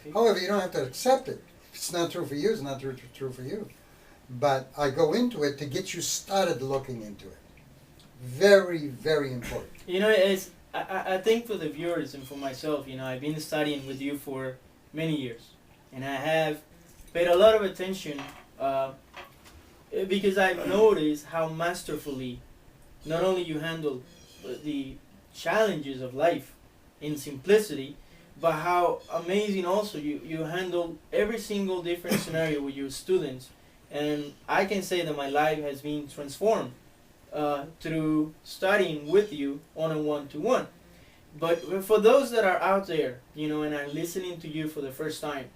Okay. However, you don't have to accept it. If it's not true for you, it's not true for you. But I go into it to get you started looking into it. Very, very important. It's I think for the viewers and for myself, I've been studying with you for many years, and I have paid a lot of attention because I've noticed how masterfully not only you handle the challenges of life in simplicity, but how amazing also you handle every single different scenario with your students. And I can say that my life has been transformed through studying with you on a one-to-one. But for those that are out there, and are listening to you for the first time,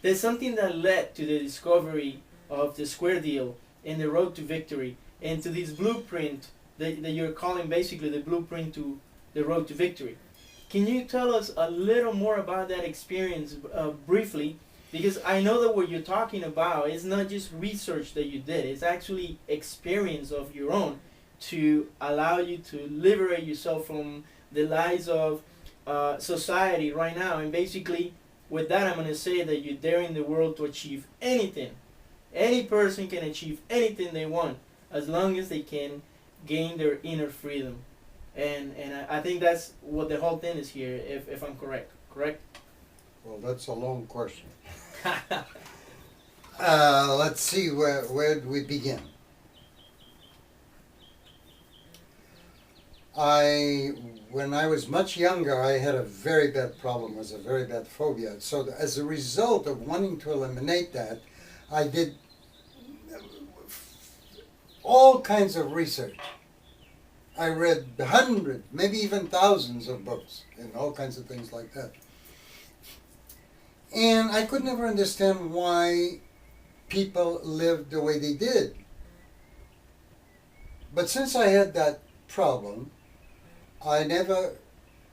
there's something that led to the discovery of the square deal and the road to victory and to this blueprint that you're calling basically the blueprint to the road to victory. Can you tell us a little more about that experience briefly? Because I know that what you're talking about is not just research that you did, it's actually experience of your own to allow you to liberate yourself from the lies of society right now. And basically, with that, I'm going to say that you're daring the world to achieve anything. Any person can achieve anything they want as long as they can gain their inner freedom. And I think that's what the whole thing is here, if I'm correct. Correct? Well, that's a long question. Let's see, where do we begin? When I was much younger, I had a very bad problem, was a very bad phobia. So as a result of wanting to eliminate that, I did all kinds of research. I read hundreds, maybe even thousands of books and all kinds of things like that. And I could never understand why people lived the way they did. But since I had that problem, I never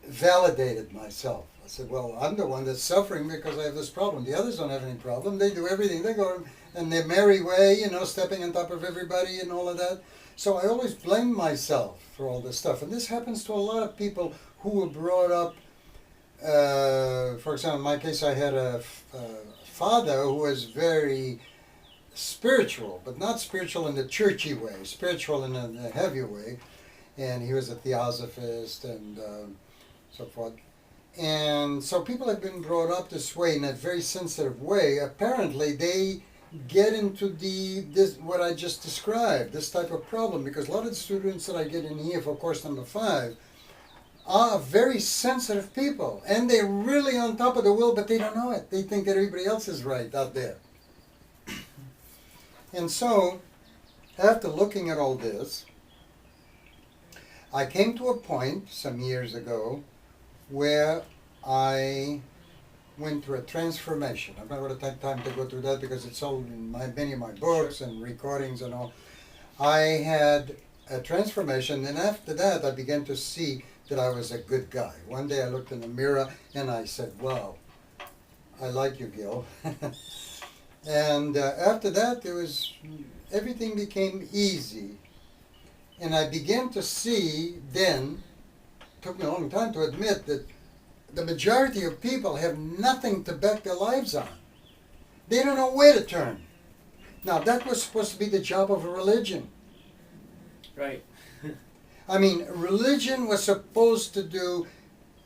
validated myself. I said, well, I'm the one that's suffering because I have this problem. The others don't have any problem. They do everything. They go in their merry way, stepping on top of everybody and all of that. So I always blamed myself for all this stuff. And this happens to a lot of people who were brought up. For example, in my case, I had a father who was very spiritual, but not spiritual in the churchy way, spiritual in a heavy way. And he was a theosophist and so forth. And so people have been brought up this way, in a very sensitive way. Apparently, they get into this what I just described, this type of problem, because a lot of the students that I get in here for course number 5 are very sensitive people, and they're really on top of the world, but they don't know it. They think that everybody else is right out there. And so, after looking at all this, I came to a point some years ago where I went through a transformation. I'm not going to take time to go through that because it's all in many of my books and recordings and all. I had a transformation, and after that I began to see that I was a good guy. One day I looked in the mirror and I said, wow, I like you, Gil. And after that, everything became easy. And I began to see then, it took me a long time to admit that the majority of people have nothing to back their lives on. They don't know where to turn. Now, that was supposed to be the job of a religion. Right. I mean, religion was supposed to do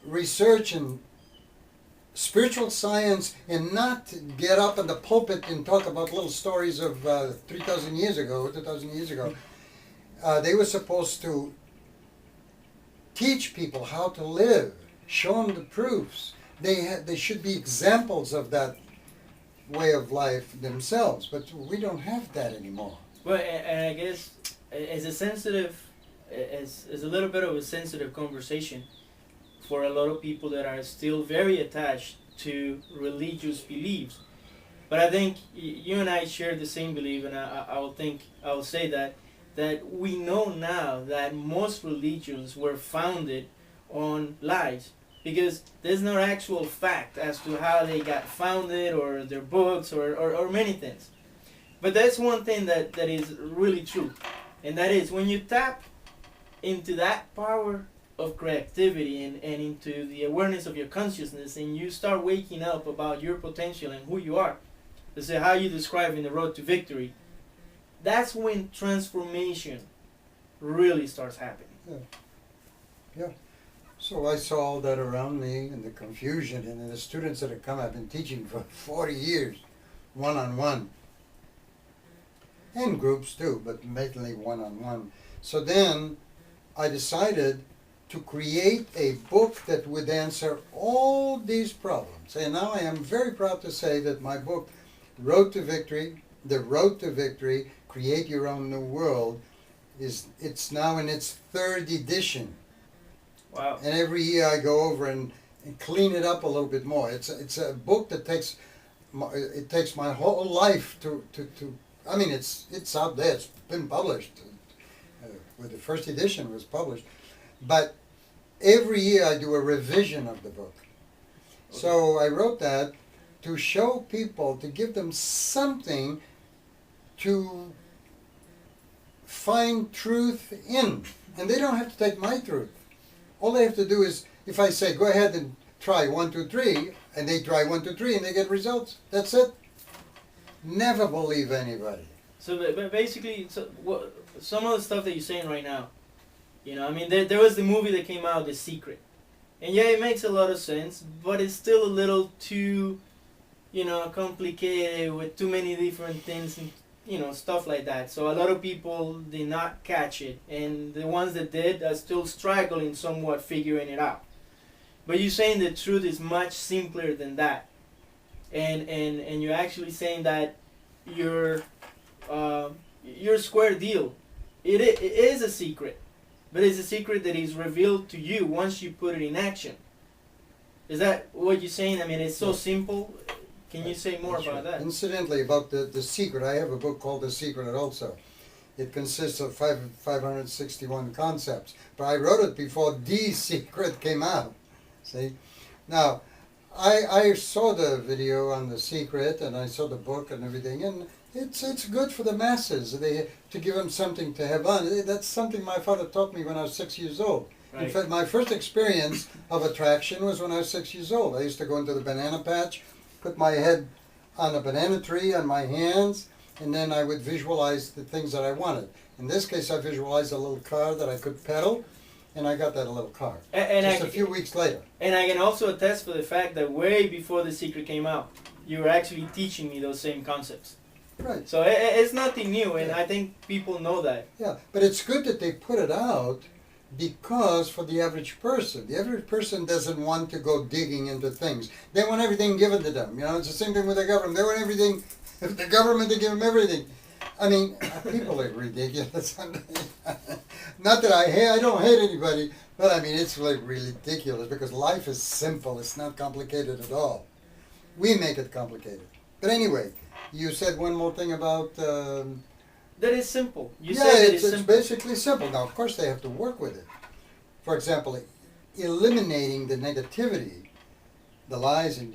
research and spiritual science and not get up in the pulpit and talk about little stories of 3,000 years ago, 2,000 years ago. They were supposed to teach people how to live, show them the proofs. They should be examples of that way of life themselves, but we don't have that anymore. Well, and I guess it's a little bit of a sensitive conversation for a lot of people that are still very attached to religious beliefs. But I think you and I share the same belief, and I will say that we know now that most religions were founded on lies, because there's no actual fact as to how they got founded or their books or many things. But that's one thing that is really true, and that is when you tap into that power of creativity and into the awareness of your consciousness, and you start waking up about your potential and who you are, this is how you describe in the road to victory, that's when transformation really starts happening. Yeah. Yeah. So I saw all that around me and the confusion, and then the students that have come, I've been teaching for 40 years, one-on-one. And groups too, but mainly one-on-one. So then I decided to create a book that would answer all these problems. And now I am very proud to say that my book, Road to Victory, The Road to Victory, Create Your Own New World, it's now in its 3rd edition. Wow. And every year I go over and clean it up a little bit more. It's a book that takes my whole life to I mean, it's out there. It's been published. When the 1st edition was published. But every year I do a revision of the book. Okay. So I wrote that to show people, to give them something to find truth in. And they don't have to take my truth. All they have to do is, if I say, go ahead and try 1, 2, 3, and they try 1, 2, 3, and they get results. That's it. Never believe anybody. So, but basically, some of the stuff that you're saying right now, I mean, there was the movie that came out, The Secret. And yeah, it makes a lot of sense, but it's still a little too, complicated with too many different things and, stuff like that. So a lot of people did not catch it. And the ones that did are still struggling somewhat figuring it out. But you're saying the truth is much simpler than that. And you're actually saying that your square deal, it is a secret. But it's a secret that is revealed to you once you put it in action. Is that what you're saying? I mean, it's so simple. Can you say more about that? Incidentally, about the secret, I have a book called The Secret also. It consists of 561 concepts. But I wrote it before The Secret came out. See? Now, I saw the video on The Secret, and I saw the book and everything, and it's good for the masses. To give them something to have on. That's something my father taught me when I was 6 years old. Right. In fact, my first experience of attraction was when I was 6 years old. I used to go into the banana patch, put my head on a banana tree on my hands, and then I would visualize the things that I wanted. In this case, I visualized a little car that I could pedal, and I got that little car. Just a few weeks later. And I can also attest for the fact that way before The Secret came out, you were actually teaching me those same concepts. Right. So it's nothing new, and I think people know that. Yeah, but it's good that they put it out, because for the average person doesn't want to go digging into things. They want everything given to them. It's the same thing with the government. They want everything, if the government, they give them everything. I mean, people are ridiculous. Not that I don't hate anybody, but I mean, it's like really ridiculous, because life is simple. It's not complicated at all. We make it complicated. But anyway, you said one more thing about... that is simple. It's basically simple. Now, of course, they have to work with it. For example, eliminating the negativity, the lies in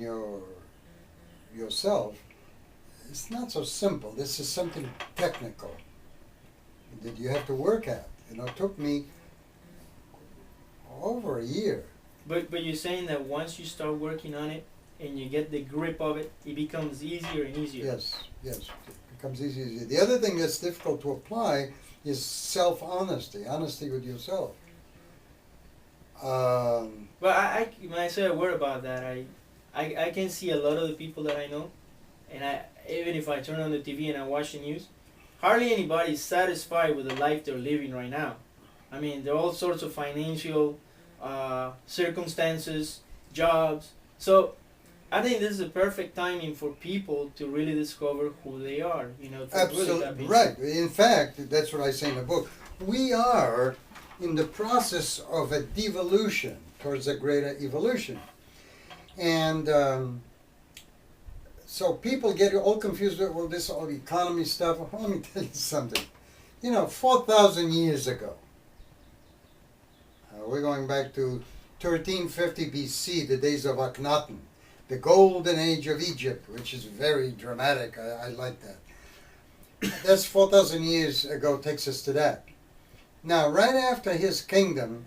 yourself, it's not so simple. This is something technical that you have to work at. It took me over a year. But you're saying that once you start working on it and you get the grip of it, it becomes easier and easier. Yes. It becomes easier. The other thing that's difficult to apply is self-honesty, honesty with yourself. But when I say a word about that, I can see a lot of the people that I know, and even if I turn on the TV and I watch the news, hardly anybody is satisfied with the life they're living right now. I mean, there are all sorts of financial circumstances, jobs. So I think this is a perfect timing for people to really discover who they are. Absolutely really right. In fact, that's what I say in the book. We are in the process of a devolution towards a greater evolution, and so people get all confused with this all economy stuff. Let me tell you something. 4,000 years ago, we're going back to 1350 BC, the days of Akhenaten. The golden age of Egypt, which is very dramatic. I like that. That's 4,000 years ago, takes us to that. Now, right after his kingdom,